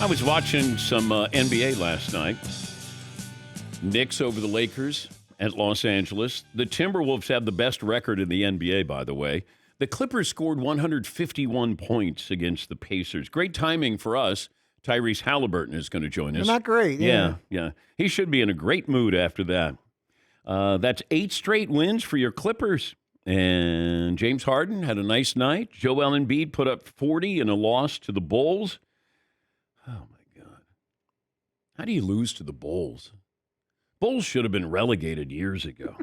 I was watching some NBA last night. Knicks over the Lakers at Los Angeles. The Timberwolves have the best record in the NBA, by the way. The Clippers scored 151 points against the Pacers. Great timing for us. Tyrese Halliburton is going to join us. Not great. Yeah. He should be in a great mood after that. That's 8 straight wins for your Clippers. And James Harden had a nice night. Joel Embiid put up 40 in a loss to the Bulls. Oh, my God. How do you lose to the Bulls? Bulls should have been relegated years ago.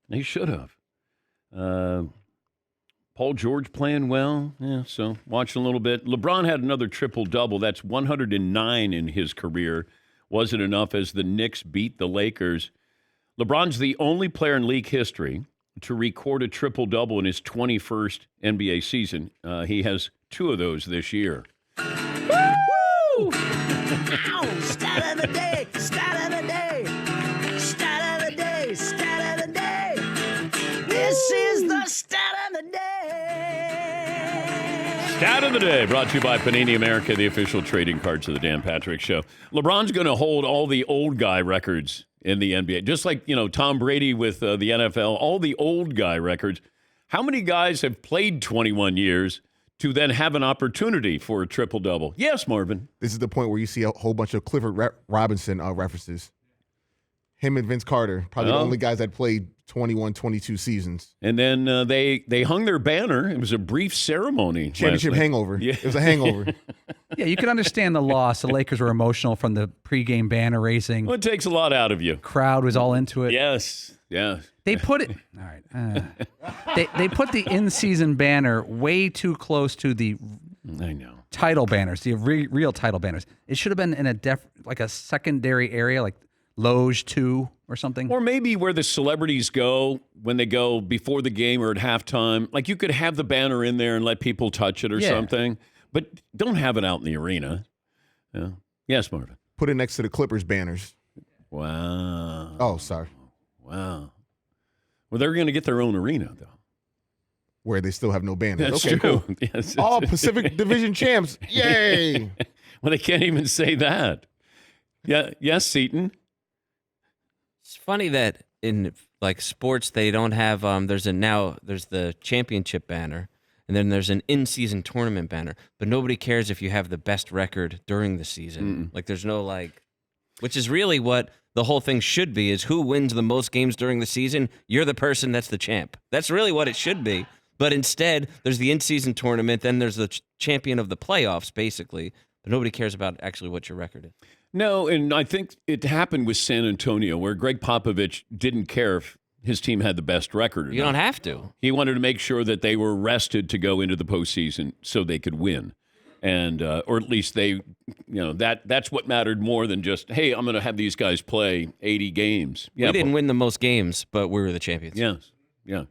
They should have. Paul George playing well. Yeah, so watching a little bit. LeBron had another triple-double. That's 109 in his career. Wasn't enough as the Knicks beat the Lakers. LeBron's the only player in league history to record a triple-double in his 21st NBA season. He has 2 of those this year. Woo! Stat of the day, stat of the day, stat of the day, stat of the day. This is the stat of the day. Stat of the day, brought to you by Panini America, the official trading cards of the Dan Patrick Show. LeBron's going to hold all the old guy records in the NBA, just like, Tom Brady with the NFL, all the old guy records. How many guys have played 21 years to then have an opportunity for a triple-double? Yes, Marvin. This is the point where you see a whole bunch of Clifford Robinson references. Him and Vince Carter, probably the only guys that played 21, 22 seasons. And then they hung their banner. It was a brief ceremony. Championship hangover. Yeah. It was a hangover. Yeah, you can understand the loss. The Lakers were emotional from the pregame banner raising. Well, it takes a lot out of you. Crowd was all into it. Yes. Yeah. They put it. All right. They put the in-season banner way too close to the title banners, the real title banners. It should have been in a secondary area, like Loge 2 or something. Or maybe where the celebrities go when they go before the game or at halftime. Like you could have the banner in there and let people touch it or something. But don't have it out in the arena. Yeah. Yes, Marvin. Put it next to the Clippers banners. Wow. Oh, sorry. Wow. Well, they're going to get their own arena, though. Where they still have no banners. That's okay, true. cool. Yes. All Pacific Division champs. Yay. Well, they can't even say that. Yeah. Yes, Seton. It's funny that in sports they don't have there's the championship banner and then there's an in-season tournament banner, but nobody cares if you have the best record during the season. Like there's no which is really what the whole thing should be, is who wins the most games during the season. You're the person that's the champ. That's really what it should be. But instead, there's the in-season tournament, then there's the champion of the playoffs, basically. But nobody cares about actually what your record is. No, and I think it happened with San Antonio, where Greg Popovich didn't care if his team had the best record or You not. don't have to. He wanted to make sure that they were rested to go into the postseason so they could win. And or at least they, that's what mattered more than just, hey, I'm going to have these guys play 80 games. Yeah, we didn't win the most games, but we were the champions. Yes. Yeah.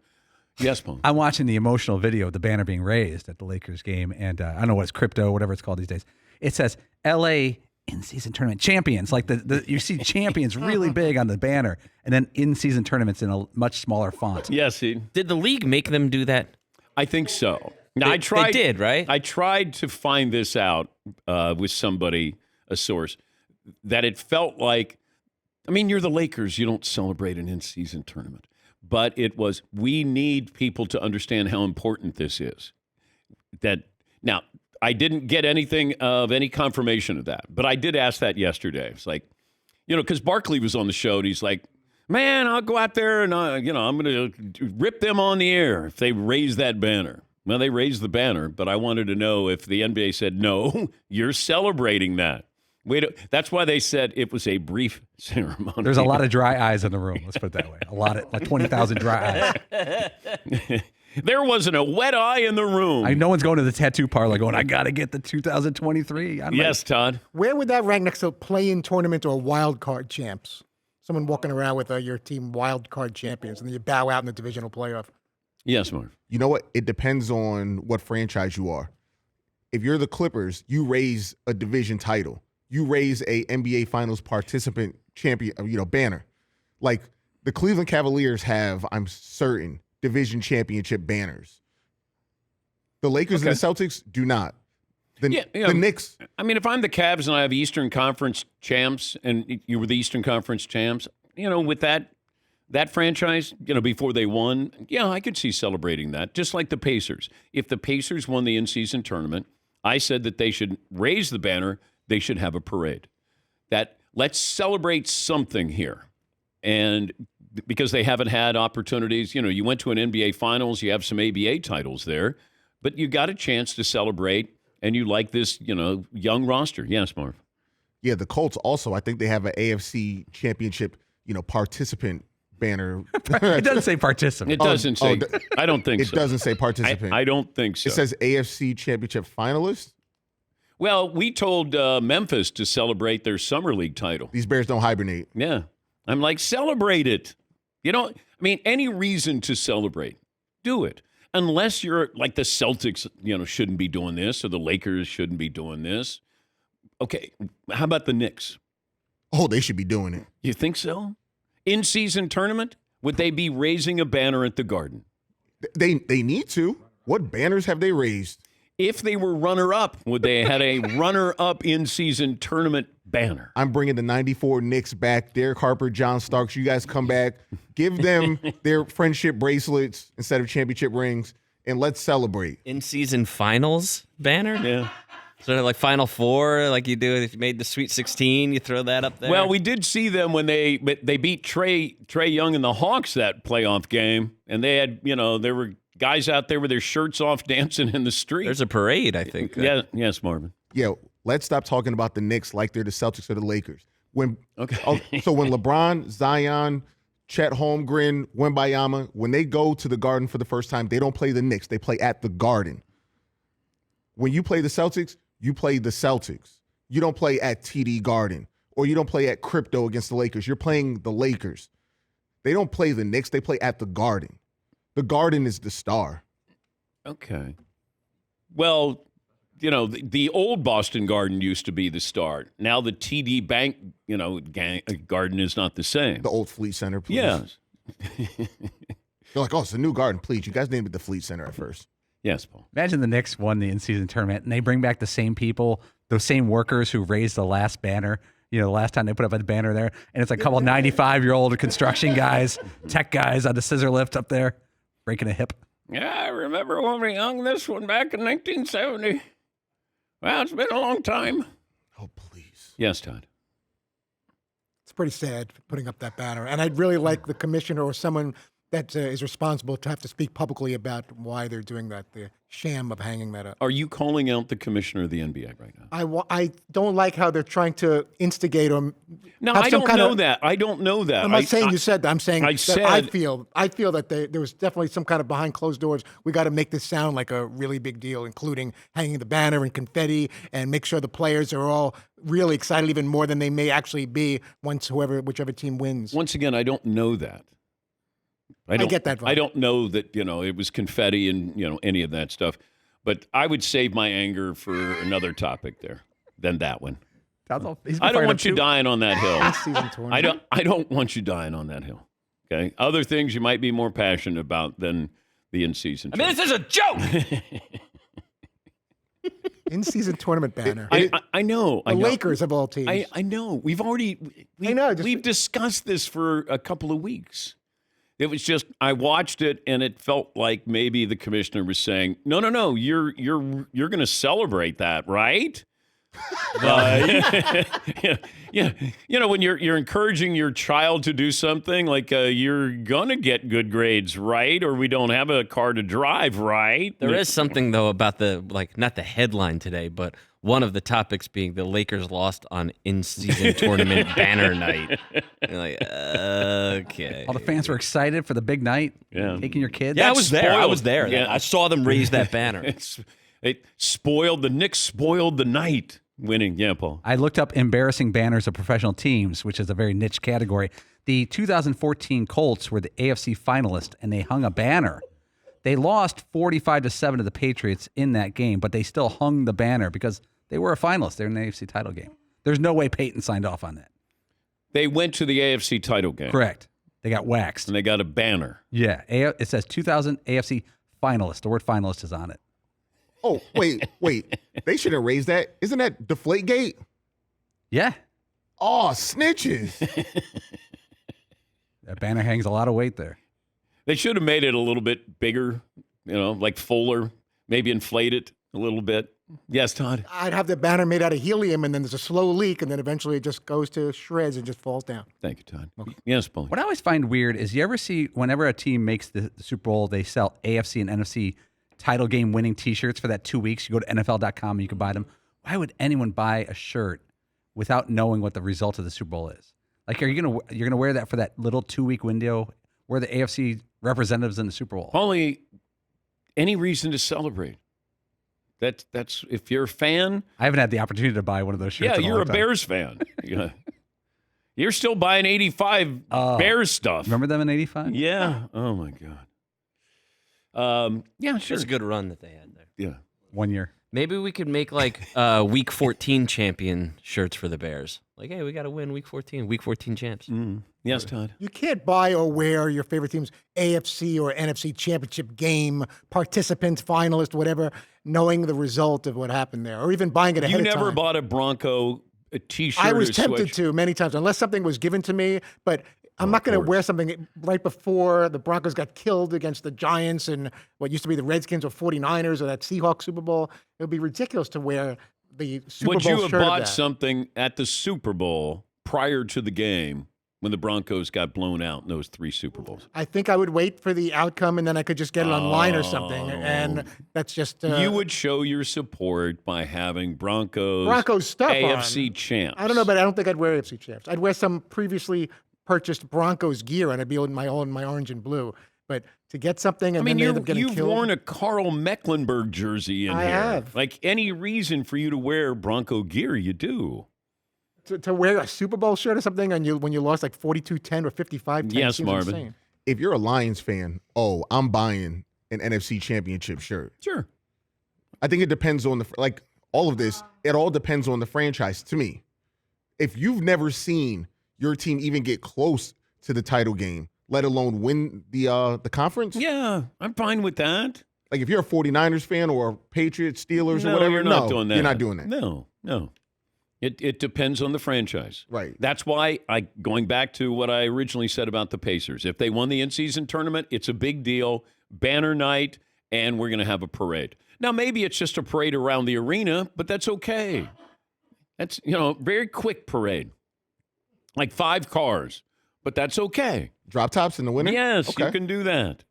Yes, Paul. I'm watching the emotional video of the banner being raised at the Lakers game, and I don't know what it's crypto, whatever it's called these days. It says L.A. in-season tournament champions. Like you see champions really big on the banner, and then in-season tournaments in a much smaller font. Yes, see. Did the league make them do that? I think so. Now, They did, right? I tried to find this out with somebody, a source, that it felt like, you're the Lakers. You don't celebrate an in-season tournament. But it was, we need people to understand how important this is. Now, I didn't get anything of any confirmation of that, but I did ask that yesterday. It's like, because Barkley was on the show, and he's like, man, I'll go out there and, I'm going to rip them on the air if they raise that banner. Well, they raised the banner, but I wanted to know if the NBA said, no, you're celebrating that. That's why they said it was a brief ceremony. There's a lot of dry eyes in the room. Let's put it that way. A lot of 20,000 dry eyes. There wasn't a wet eye in the room. No one's going to the tattoo parlor going, I got to get the 2023. Yes, Todd. Where would that rank next to play-in tournament or wild card champs? Someone walking around with your team wild card champions, and then you bow out in the divisional playoff. Yes, Marv. You know what? It depends on what franchise you are. If you're the Clippers, you raise a division title. You raise a NBA Finals participant champion, banner. Like the Cleveland Cavaliers have, I'm certain, division championship banners. The Lakers and the Celtics do not. The Knicks. I mean, if I'm the Cavs and I have Eastern Conference champs, and you were the Eastern Conference champs, with that franchise, before they won, I could see celebrating that. Just like the Pacers. If the Pacers won the in-season tournament, I said that they should raise the banner. They should have a parade. Let's celebrate something here. And because they haven't had opportunities, you went to an NBA Finals, you have some ABA titles there, but you got a chance to celebrate, and you like this, young roster. Yes, Marv. Yeah, the Colts also, I think they have an AFC championship, participant banner. It doesn't say participant. It doesn't say. I don't think so. It doesn't say participant. I don't think so. It says AFC championship finalist. Well, we told Memphis to celebrate their summer league title. These Bears don't hibernate. Yeah. I'm like, celebrate it. Any reason to celebrate, do it. Unless you're like the Celtics, shouldn't be doing this, or the Lakers shouldn't be doing this. Okay, how about the Knicks? Oh, they should be doing it. You think so? In-season tournament? Would they be raising a banner at the Garden? They need to. What banners have they raised? If they were runner-up, would they had a runner-up in-season tournament banner? I'm bringing the 94 Knicks back. Derek Harper, John Starks, you guys come back. Give them their friendship bracelets instead of championship rings, and let's celebrate. In-season finals banner? Yeah. Sort of like Final Four, like you do if you made the Sweet 16, you throw that up there. Well, we did see them when they beat Trey Young and the Hawks that playoff game, and they had, there were guys out there with their shirts off dancing in the street. There's a parade, I think. Yeah, yes, Marvin. Yeah, let's stop talking about the Knicks like they're the Celtics or the Lakers. So when LeBron, Zion, Chet Holmgren, Wembayama, when they go to the Garden for the first time, they don't play the Knicks. They play at the Garden. When you play the Celtics, you play the Celtics. You don't play at TD Garden, or you don't play at Crypto against the Lakers. You're playing the Lakers. They don't play the Knicks. They play at the Garden. The Garden is the star. Okay. Well, the old Boston Garden used to be the star. Now the TD Bank, Garden is not the same. The old Fleet Center, please. Yes. They're like, it's a new Garden, please. You guys named it the Fleet Center at first. Yes, Paul. Imagine the Knicks won the in-season tournament, and they bring back the same people, those same workers who raised the last banner. The last time they put up a banner there, and it's a couple 95-year-old construction guys, tech guys on the scissor lift up there, breaking a hip. Yeah, I remember when we hung this one back in 1970. Well, it's been a long time. Oh, please. Yes, Todd. It's pretty sad putting up that banner. And I'd really like the commissioner or someone that is responsible to have to speak publicly about why they're doing that, the sham of hanging that up. Are you calling out the commissioner of the NBA right now? I don't like how they're trying to instigate or No, have I some don't kind know of, that. I don't know that. I'm not saying you said that. I'm saying I that said- I feel that there was definitely some kind of behind closed doors. We got to make this sound like a really big deal, including hanging the banner and confetti, and make sure the players are all really excited, even more than they may actually be once whichever team wins. Once again, I don't know that. I get that vibe. I don't know that, it was confetti and, any of that stuff. But I would save my anger for another topic there than that one. I don't want you dying on that hill. I don't want you dying on that hill. Okay? Other things you might be more passionate about than the in-season. This is a joke. In-season tournament banner. I know. The Lakers of all teams. I know. We've discussed this for a couple of weeks. It was just I watched it and it felt like maybe the commissioner was saying, "No, you're going to celebrate that, right?" Yeah. When you're encouraging your child to do something like you're gonna get good grades, right? Or we don't have a car to drive, right? There is something though about not the headline today, but one of the topics being the Lakers lost on in-season tournament banner night. You're like, okay. All the fans were excited for the big night. Yeah. Taking your kids. Yeah, I was there. I was there. Yeah. I saw them raise that banner. The Knicks spoiled the night winning. Yeah, Paul. I looked up embarrassing banners of professional teams, which is a very niche category. The 2014 Colts were the AFC finalist, and they hung a banner. They lost 45-7 to the Patriots in that game, but they still hung the banner because they were a finalist. They're in the AFC title game. There's no way Peyton signed off on that. They went to the AFC title game. Correct. They got waxed. And they got a banner. Yeah. It says 2000 AFC finalist. The word finalist is on it. Oh, wait. They shouldn't raise that. Isn't that Deflategate? Yeah. Oh, snitches. That banner hangs a lot of weight there. They should have made it a little bit bigger, like fuller, maybe inflate it a little bit. Yes, Todd? I'd have the banner made out of helium, and then there's a slow leak, and then eventually it just goes to shreds and just falls down. Thank you, Todd. Okay. Yes, Paul. What I always find weird is you ever see whenever a team makes the Super Bowl, they sell AFC and NFC title game winning T-shirts for that 2 weeks. You go to NFL.com and you can buy them. Why would anyone buy a shirt without knowing what the result of the Super Bowl is? Like, you're gonna wear that for that little 2 week window where the AFC representatives in the Super Bowl? Only any reason to celebrate. That's if you're a fan. I haven't had the opportunity to buy one of those shirts. Yeah, in a you're long a time. Bears fan. Yeah. You're still buying 85 Bears stuff. Remember them in '85? Yeah. Oh my God. Yeah, It sure. was a good run that they had there. Yeah. 1 year. Maybe we could make like Week 14 champion shirts for the Bears. Like, hey, we got to win Week 14. Week 14 champs. Yes, Todd. You can't buy or wear your favorite team's AFC or NFC championship game, participant, finalist, whatever, knowing the result of what happened there, or even buying it ahead You of time. never bought a Bronco a T-shirt. I was or tempted sweatshirt? to many times, unless something was given to me, but I'm not going to wear something right before the Broncos got killed against the Giants and what used to be the Redskins or 49ers or that Seahawks Super Bowl. It would be ridiculous to wear the Super Would Bowl you have shirt of bought that. something at the Super Bowl prior to the game when the Broncos got blown out in those 3 Super Bowls? I think I would wait for the outcome and then I could just get it online or something. And that's just You would show your support by having Broncos stuff AFC on. champs. I don't know, but I don't think I'd wear AFC champs. I'd wear some previously purchased Broncos gear and I'd be in my orange and blue. But to get something and I mean, then they end up getting you've killed. worn a Carl Mecklenburg jersey in I here. have. Like, any reason for you to wear Bronco gear, you do. To wear a Super Bowl shirt or something and when you lost like 42-10 or 55-10 Yes, seems Marvin. insane. If you're a Lions fan, I'm buying an NFC championship shirt. Sure. I think it depends on all of this. It all depends on the franchise to me. If you've never seen your team even get close to the title game, let alone win the conference. Yeah, I'm fine with that. Like if you're a 49ers fan or Patriots, Steelers, No, or whatever, you're not doing that. You're not doing that. No. It depends on the franchise. Right. That's why going back to what I originally said about the Pacers. If they won the in-season tournament, it's a big deal. Banner night, and we're going to have a parade. Now, maybe it's just a parade around the arena, but that's okay. That's, very quick parade. Like 5 cars, but that's okay. Drop tops in the winter? Yes, Okay. you can do that.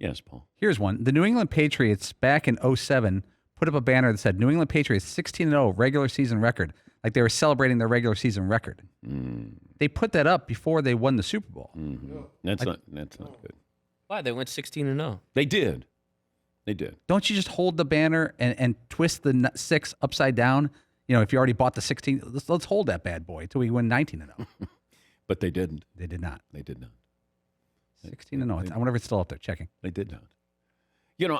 Yes, Paul. Here's one. The New England Patriots back in '07 put up a banner that said New England Patriots 16-0 regular season record. Like they were celebrating their regular season record. They put that up before they won the Super Bowl. That's not good. Why? They went 16-0. They did. Don't you just hold the banner and twist the 6 upside down? If you already bought the 16, let's hold that bad boy until we win 19-0. But they didn't. They did not. They did not. 16-0. I wonder if it's still up there. Checking. They did not.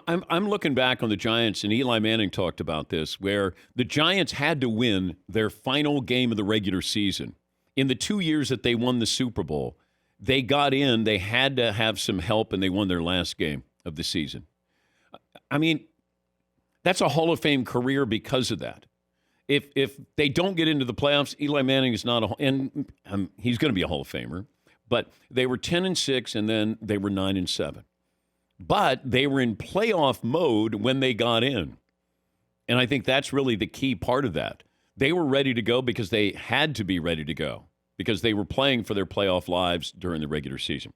I'm looking back on the Giants, and Eli Manning talked about this, where the Giants had to win their final game of the regular season. In the 2 years that they won the Super Bowl, they got in, they had to have some help, and they won their last game of the season. I mean, that's a Hall of Fame career because of that. If they don't get into the playoffs, Eli Manning is not he's going to be a Hall of Famer, but they were 10-6, and then they were 9-7. But they were in playoff mode when they got in. And I think that's really the key part of that. They were ready to go because they had to be ready to go because they were playing for their playoff lives during the regular season.